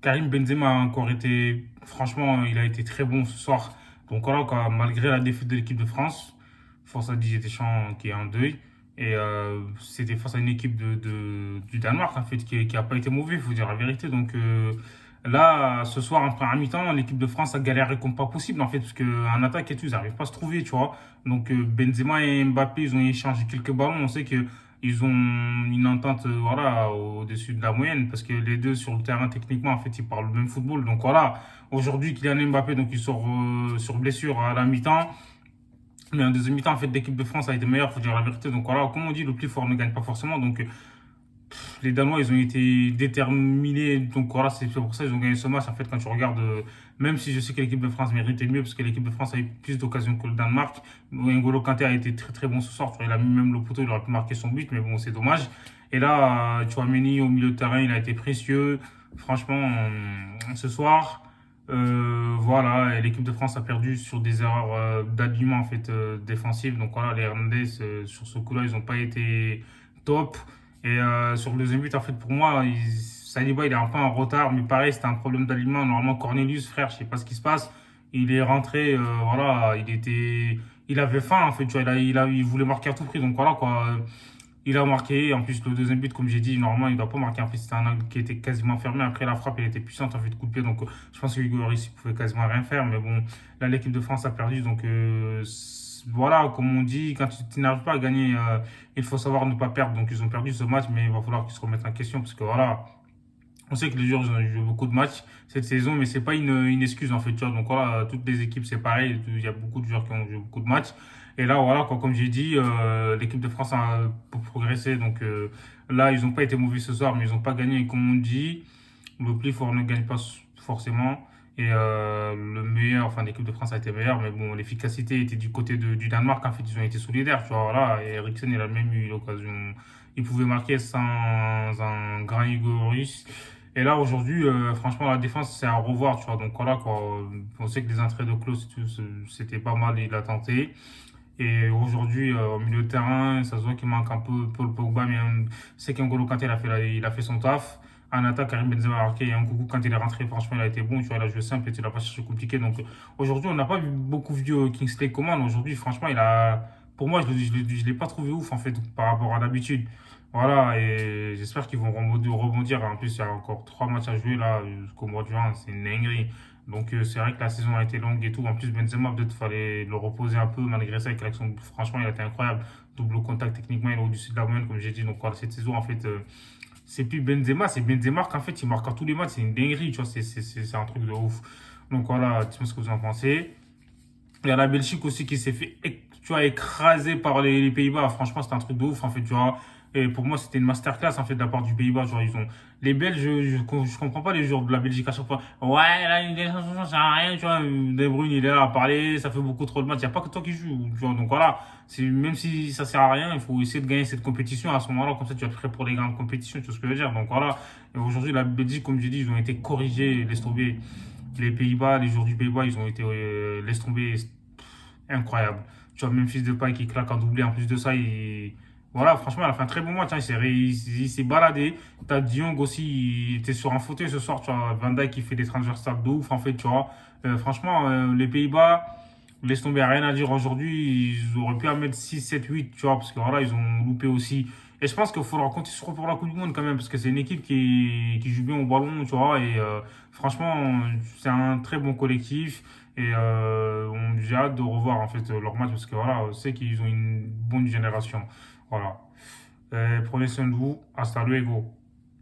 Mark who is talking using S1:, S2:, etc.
S1: Karim Benzema a encore été, franchement, il a été très bon ce soir. Donc voilà, quoi, malgré la défaite de l'équipe de France, face à Didier Deschamps qui est en deuil, et c'était face à une équipe du Danemark en fait qui a pas été mauvais, il faut dire la vérité. Donc là, ce soir en première mi-temps, l'équipe de France a galéré comme pas possible en fait, parce qu'en attaque et tout, ils n'arrivent pas à se trouver, tu vois. Donc Benzema et Mbappé, ils ont échangé quelques ballons. On sait que ils ont une entente voilà, au-dessus de la moyenne parce que les deux sur le terrain techniquement en fait ils parlent le même football. Donc voilà, aujourd'hui Kylian Mbappé donc il sort sur blessure à la mi-temps. Mais en deuxième mi-temps en fait l'équipe de France a été meilleure, faut dire la vérité. Donc voilà, comme on dit, le plus fort ne gagne pas forcément. Donc les Danois, ils ont été déterminés. Donc voilà, c'est pour ça qu'ils ont gagné ce match. En fait, quand tu regardes, même si je sais que l'équipe de France méritait mieux, parce que l'équipe de France a eu plus d'occasions que le Danemark, N'Golo Kanté a été très très bon ce soir. Tu vois, il a mis même le poteau, il aurait pu marquer son but, mais bon, c'est dommage. Et là, tu vois, Mendy au milieu de terrain, il a été précieux. Franchement, ce soir, voilà, et l'équipe de France a perdu sur des erreurs d'alignement en fait défensives. Donc voilà, les Irlandais sur ce coup-là, ils n'ont pas été top. Et sur le deuxième but, en fait, pour moi, Saliba, il est un peu en retard, mais pareil, c'était un problème d'alignement. Normalement, Cornelius, frère, je sais pas ce qui se passe. Il est rentré, voilà, il avait faim, en fait, tu vois, il voulait marquer à tout prix. Donc voilà, quoi. Il a marqué. En plus, le deuxième but, comme j'ai dit, normalement, il ne doit pas marquer. En fait, c'était un angle qui était quasiment fermé. Après, la frappe, elle était puissante, en fait, de coup de pied. Donc, je pense que Hugo Lloris, il pouvait quasiment rien faire. Mais bon, là, l'équipe de France a perdu. Donc, voilà, comme on dit, quand tu n'arrives pas à gagner, il faut savoir ne pas perdre. Donc, ils ont perdu ce match, mais il va falloir qu'ils se remettent en question. Parce que voilà, on sait que les joueurs ils ont joué beaucoup de matchs cette saison, mais c'est pas une excuse en fait. Tu vois. Donc voilà, toutes les équipes c'est pareil. Il y a beaucoup de joueurs qui ont joué beaucoup de matchs. Et là, voilà, quoi, comme j'ai dit, l'équipe de France a progressé. Donc là, ils n'ont pas été mauvais ce soir, mais ils n'ont pas gagné. Et comme on dit, le plus fort ne gagne pas forcément. Et le meilleur, enfin l'équipe de France a été meilleure, mais bon, l'efficacité était du côté du Danemark. En fait, ils ont été solidaires. Tu vois, voilà. Et Eriksen, il a même eu l'occasion. Il pouvait marquer sans un grand Hugo Lloris. Et là, aujourd'hui, franchement, la défense, c'est à revoir, tu vois. Donc voilà, quoi. On sait que les entrées de Klose, c'était pas mal, il a tenté. Et aujourd'hui, au milieu de terrain, ça se voit qu'il manque un peu Paul Pogba, mais c'est qu'N'Golo Kanté, il a fait son taf. En attaque, Karim Benzema a marqué. Et un coucou, quand il est rentré, franchement, il a été bon. Tu vois, il a joué simple et il a pas cherché compliqué. Donc aujourd'hui, on n'a pas beaucoup vu Kingsley Coman. Aujourd'hui, franchement, pour moi, je l'ai pas trouvé ouf, en fait, par rapport à d'habitude. Voilà, et j'espère qu'ils vont rebondir. En plus, il y a encore 3 matchs à jouer là, jusqu'au mois de juin. C'est une dinguerie. Donc c'est vrai que la saison a été longue et tout. En plus, Benzema, peut-être fallait le reposer un peu. Malgré ça, avec l'action, franchement, il a été incroyable. Double contact, techniquement, il est au-dessus de la moyenne, comme j'ai dit. Donc voilà, cette saison, en fait, c'est plus Benzema, c'est Benzema qu'en fait, il marque à tous les matchs. C'est une dinguerie, tu vois. C'est un truc de ouf. Donc voilà, dites-moi ce que vous en pensez. Il y a la Belgique aussi qui s'est fait, tu vois, écraser par les Pays-Bas. Franchement, c'était un truc de ouf, en fait, tu vois. Et pour moi, c'était une masterclass, en fait, de la part du Pays-Bas. Genre, les Belges, je comprends pas les joueurs de la Belgique à chaque fois. Ouais, là, ça sert à rien, tu vois. De Bruyne, il est là à parler, ça fait beaucoup trop de matchs. Il n'y a pas que toi qui joues, tu vois. Donc voilà, même si ça sert à rien, il faut essayer de gagner cette compétition à ce moment-là. Comme ça, tu vas être prêt pour les grandes compétitions, tu vois ce que je veux dire. Donc voilà. Et aujourd'hui, la Belgique, comme je dis, ils ont été corrigés, laisse tomber. Les Pays-Bas, les joueurs du Pays-Bas, ils ont été, laisse tomber, incroyable. Tu vois, même Fils de Paille qui claque en doublé. En plus de ça, voilà, franchement, il a fait un très bon match. Hein. Il s'est baladé. T'as Diong aussi, il était sur un fauteuil ce soir. Tu vois, Van Dijk qui fait des transversales de ouf, en fait, tu vois. Franchement, les Pays-Bas, laisse tomber, rien à dire aujourd'hui. Ils auraient pu en mettre 6 7 8 tu vois, parce que voilà, ils ont loupé aussi. Et je pense qu'il faudra compter sur eux pour la Coupe du Monde quand même, parce que c'est une équipe qui joue bien au ballon, tu vois. Et franchement, c'est un très bon collectif. Et j'ai hâte de revoir en fait leur match, parce que voilà, on sait qu'ils ont une bonne génération. Voilà. Prenez soin de vous. Hasta luego.